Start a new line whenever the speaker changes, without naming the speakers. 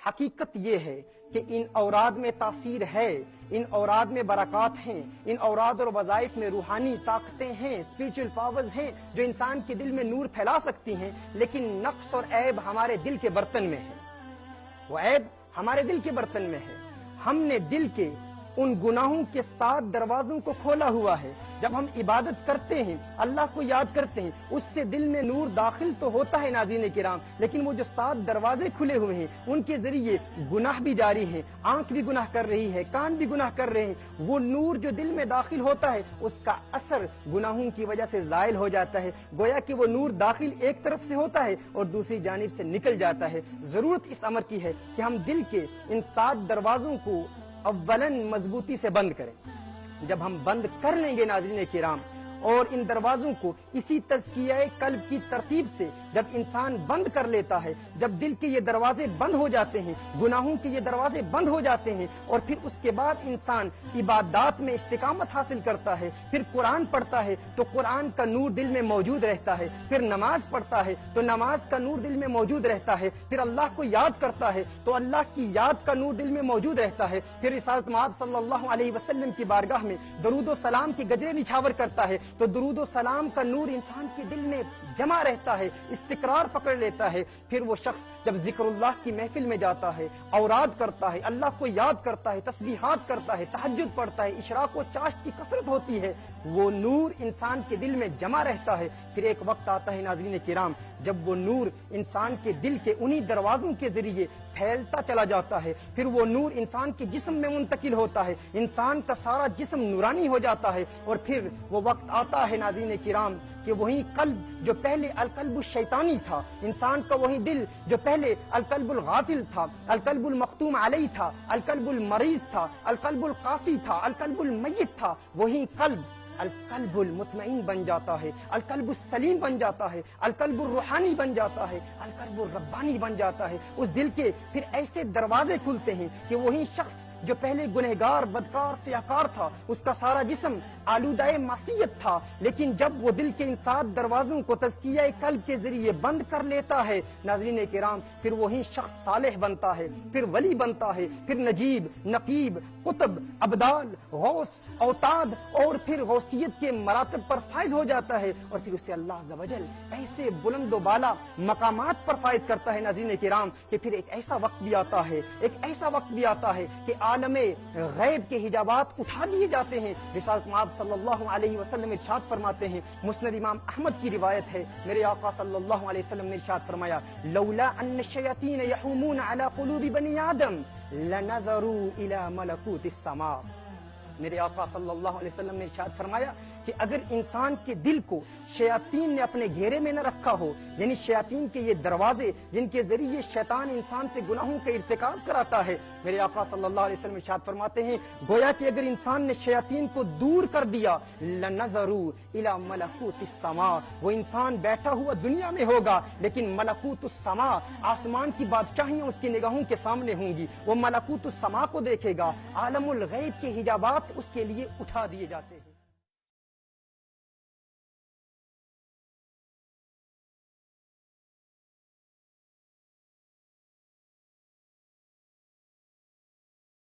حقیقت یہ ہے کہ ان اوراد میں تاثیر ہے، ان اوراد میں برکات ہیں، ان اوراد اور وظائف میں روحانی طاقتیں ہیں، اسپریچول پاورز ہیں جو انسان کے دل میں نور پھیلا سکتی ہیں، لیکن نقص اور عیب ہمارے دل کے برتن میں ہے، وہ عیب ہمارے دل کے برتن میں ہے۔ ہم نے دل کے ان گناہوں کے 7 دروازوں کو کھولا ہوا ہے۔ جب ہم عبادت کرتے ہیں، اللہ کو یاد کرتے ہیں، اس سے دل میں نور داخل تو ہوتا ہے ناظرین کرام، لیکن وہ جو 7 دروازے کھلے ہوئے ہیں ان کے ذریعے گناہ بھی جاری ہیں، آنکھ بھی گناہ کر رہی ہے، کان بھی گناہ کر رہے ہیں۔ وہ نور جو دل میں داخل ہوتا ہے اس کا اثر گناہوں کی وجہ سے زائل ہو جاتا ہے، گویا کہ وہ نور داخل ایک طرف سے ہوتا ہے اور دوسری جانب سے نکل جاتا ہے۔ ضرورت اس امر کی ہے کہ ہم دل کے ان 7 دروازوں کو اولاً مضبوطی سے بند کریں۔ جب ہم بند کر لیں گے ناظرین کرام اور ان دروازوں کو اسی تزکیہ قلب کی ترتیب سے جب انسان بند کر لیتا ہے، جب دل کے یہ دروازے بند ہو جاتے ہیں، گناہوں کے یہ دروازے بند ہو جاتے ہیں، اور پھر اس کے بعد انسان عبادات میں استقامت حاصل کرتا ہے، پھر قرآن پڑھتا ہے تو قرآن کا نور دل میں موجود رہتا ہے، پھر نماز پڑھتا ہے تو نماز کا نور دل میں موجود رہتا ہے، پھر اللہ کو یاد کرتا ہے تو اللہ کی یاد کا نور دل میں موجود رہتا ہے، پھر رسالت مآب صلی اللہ علیہ وسلم کی بارگاہ میں درود و سلام کی گجرے نچھاور کرتا ہے تو درود و سلام کا نور انسان کے دل میں جمع رہتا ہے، استقرار پکڑ لیتا ہے۔ پھر وہ شخص جب ذکر اللہ کی محفل میں جاتا ہے، اوراد کرتا ہے، اللہ کو یاد کرتا ہے، تسبیحات کرتا ہے، تہجد پڑھتا ہے، اشراق و چاشت کی کثرت ہوتی ہے، وہ نور انسان کے دل میں جمع رہتا ہے۔ پھر ایک وقت آتا ہے ناظرین کرام جب وہ نور انسان کے دل کے انہی دروازوں کے ذریعے پھیلتا چلا جاتا ہے، پھر وہ نور انسان کے جسم میں منتقل ہوتا ہے، انسان کا سارا جسم نورانی ہو جاتا ہے، اور پھر وہ وقت آتا ہے ناظرین کرام کہ وہی قلب جو پہلے القلب الشیطانی تھا، انسان کا وہی دل جو پہلے القلب الغافل تھا، القلب المختوم علیہ تھا، القلب المریض تھا، القلب القاسی تھا، القلب المیت تھا، وہی قلب القلب المطمئن بن جاتا ہے، القلب السلیم بن جاتا ہے، القلب الروحانی بن جاتا ہے، القلب الربانی بن جاتا ہے۔ اس دل کے پھر ایسے دروازے کھلتے ہیں کہ وہی شخص جو پہلے گنہگار، بدکار، سیاہکار تھا، اس کا سارا جسم آلودہ معصیت تھا، لیکن جب وہ دل کے ان 7 دروازوں کو تزکیہ قلب کے ذریعے بند کر لیتا ہے ناظرین کرام، پھر وہی شخص صالح بنتا ہے، پھر ولی بنتا ہے، پھر نجیب، نقیب، قطب، ابدال، غوث، اوتاد اور پھر غوثیت کے مراتب پر فائز ہو جاتا ہے، اور پھر اسے اللہ عز و جل ایسے بلند و بالا مقامات پر فائز کرتا ہے ناظرین کرام کہ پھر ایک ایسا وقت بھی آتا ہے، ایک ایسا وقت بھی آتا ہے کہ عالم غیب کے حجابات اٹھا دیے جاتے ہیں۔ رسالت مآب صلی اللہ علیہ وسلم ارشاد فرماتے ہیں، مسند امام احمد کی روایت ہے، میرے آقا صلی اللہ علیہ وسلم نے ارشاد فرمایا، لولا ان الشیاطین یحومون علی قلوب بنی آدم لنظروا الی ملکوت السماء۔ میرے آقا صلی اللہ علیہ وسلم نے ارشاد فرمایا کہ اگر انسان کے دل کو شیاطین نے اپنے گھیرے میں نہ رکھا ہو، یعنی شیاطین کے یہ دروازے جن کے ذریعے شیطان انسان سے گناہوں کا ارتکاب کراتا ہے، میرے آقا صلی اللہ علیہ وسلم ارشاد فرماتے ہیں گویا کہ اگر انسان نے شیاطین کو دور کر دیا، لنظروا الی ملکوت السماء، وہ انسان بیٹھا ہوا دنیا میں ہوگا لیکن ملکوت السماء، آسمان کی بادشاہیاں اس کی نگاہوں کے سامنے ہوں گی، وہ ملکوت السماء کو دیکھے گا، عالم الغیب کے حجابات اس کے لیے اٹھا دیے جاتے ہیں۔